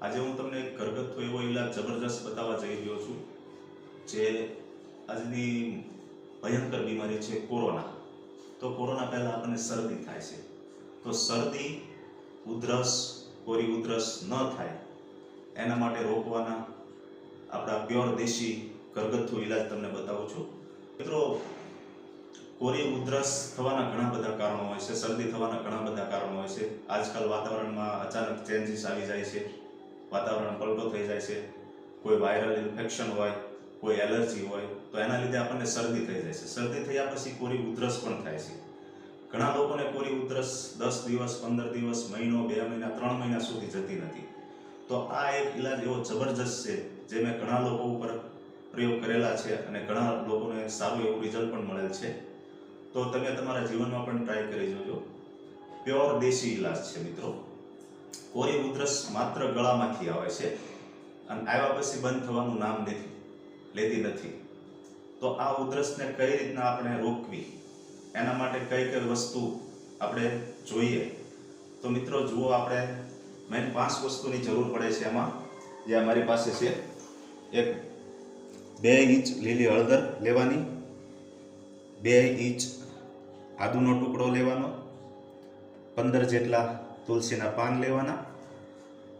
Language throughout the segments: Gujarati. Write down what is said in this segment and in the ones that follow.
આજે હું તમને એક ઘરગથ્થુ એવો ઈલાજ જબરજસ્ત બતાવવા જઈ રહ્યો છું જે આજની ભયંકર બીમારી છે કોરોના. તો કોરોના પહેલા આપણને શરદી થાય છે, તો શરદી, ઉધરસ, કોરી ઉધરસ ન થાય એના માટે રોકવાના આપણા પ્યોર દેશી ઘરગથ્થુ ઈલાજ તમને બતાવું છું. મિત્રો, કોરી ઉધરસ થવાના ઘણા બધા કારણો હોય છે, શરદી થવાના ઘણા બધા કારણો હોય છે. આજકાલ વાતાવરણમાં અચાનક ચેન્જીસ આવી જાય છે, વાતાવરણ પલટો થઈ જાય છે, કોઈ વાયરલ ઇન્ફેક્શન હોય, કોઈ એલર્જી હોય, તો એના લીધે આપણને શરદી થઈ જાય છે. શરદી થયા પછી કોરી ઉધરસ પણ થાય છે. ઘણા લોકોને કોરી ઉધરસ 10 દિવસ, 15 દિવસ, મહિનો, 2 મહિના, 3 મહિના સુધી જતી નથી. તો આ એક ઈલાજ એવો જબરજસ્ત છે જે મેં ઘણા લોકો ઉપર પ્રયોગ કરેલા છે અને ઘણા લોકોને સારું એવું રિઝલ્ટ પણ મળેલ છે. તો તમે તમારા જીવનમાં પણ ટ્રાય કરી જોજો. પ્યોર દેશી ઈલાજ છે મિત્રો. કોરી ઉધરસ માત્ર ગળામાંથી આવે છે અને આવ્યા પછી બંધ થવાનું નામ લેતી નથી. તો આ ઉધરસને કઈ રીતના આપણે રોકવી, એના માટે કઈ કઈ વસ્તુ આપણે જોઈએ, તો મિત્રો જુઓ, આપણે મેન 5 વસ્તુની જરૂર પડે છે એમાં, જે અમારી પાસે છે. એક 2 ઇંચ લીલી હળદર લેવાની, 2 ઇંચ આદુનો ટુકડો લેવાનો, 15 જેટલા તુલસીના પાન લેવાના,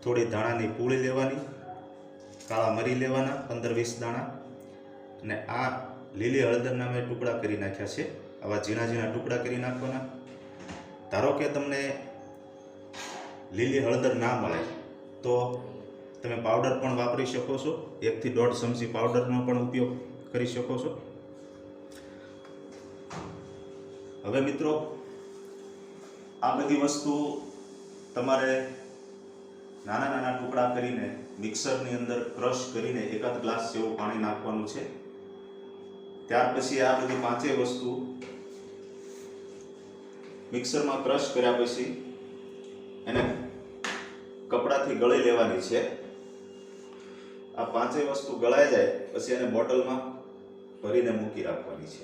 થોડી ધાણાની પૂળી લેવાની, કાળા મરી લેવાના 15-20 દાણા, અને આ લીલી હળદરના મેં ટુકડા કરી નાખ્યા છે. આવા ઝીણા ઝીણા ટુકડા કરી નાખવાના. ધારો કે તમને લીલી હળદર ના મળે તો તમે પાવડર પણ વાપરી શકો છો. 1 થી 1.5 ચમચી પાવડરનો પણ ઉપયોગ કરી શકો છો. હવે મિત્રો, આ બધી વસ્તુ તમારે નાના નાના ટુકડા કરીને મિક્સરની અંદર ક્રશ કરીને 1 ગ્લાસ જેવું પાણી નાખવાનું છે. ત્યાર પછી આ બધી 5 વસ્તુ મિક્સરમાં ક્રશ કર્યા પછી એને કપડાથી ગળી લેવાની છે. આ 5 વસ્તુ ગળાઈ જાય પછી એને બોટલમાં ભરીને મૂકી રાખવાની છે.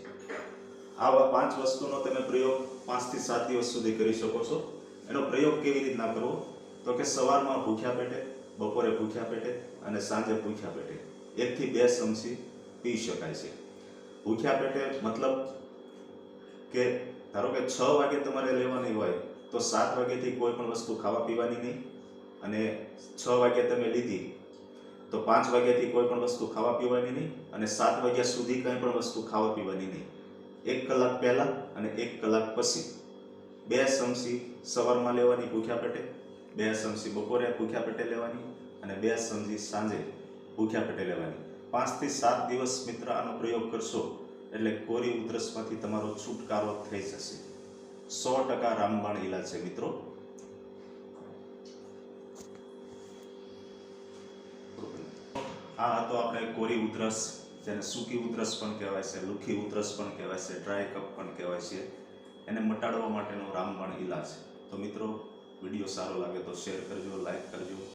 આવા 5 વસ્તુનો તમે પ્રયોગ 5 થી 7 દિવસ સુધી કરી શકો છો. એનો પ્રયોગ કેવી રીતના કરવો, તો કે સવારમાં ભૂખ્યા પેટે, બપોરે ભૂખ્યા પેટે અને સાંજે ભૂખ્યા પેટે 1 થી 2 ચમચી પી શકાય છે. ભૂખ્યા પેટે મતલબ કે ધારો કે 6 વાગે તમારે લેવાની હોય તો 7 વાગ્યાથી કોઈ પણ વસ્તુ ખાવા પીવાની નહીં, અને 6 વાગે તમે લીધી તો 5 વાગ્યાથી કોઈ પણ વસ્તુ ખાવા પીવાની નહીં, અને 7 વાગ્યા સુધી કંઈ પણ વસ્તુ ખાવા પીવાની નહીં. 1 કલાક પહેલા અને 1 કલાક પછી 2 ચમચી સવારમાં લેવાની ભૂખ્યા પેટે, 2 ચમચી બપોરે ભૂખ્યા પેટે લેવાની, અને 2 ચમચી સાંજે ભૂખ્યા પેટે લેવાની. 5 થી 7 દિવસ મિત્ર આનો પ્રયોગ કરશો એટલે કોરી ઉધરસમાંથી તમારો છુટકારો થઈ જશે. 100% રામબાણ ઈલાજ છે મિત્રો. આ હતો આપણે કોરી ઉધરસ, જેને સૂકી ઉધરસ પણ કહેવાય છે, લુખી ઉધરસ પણ કહેવાય છે, ડ્રાય કફ પણ કહેવાય છે. એને મટાડવા માટેનો રામબાણ ઈલાજ. તો મિત્રો, વિડીયો સારો લાગે તો શેર કરજો, લાઈક કરજો.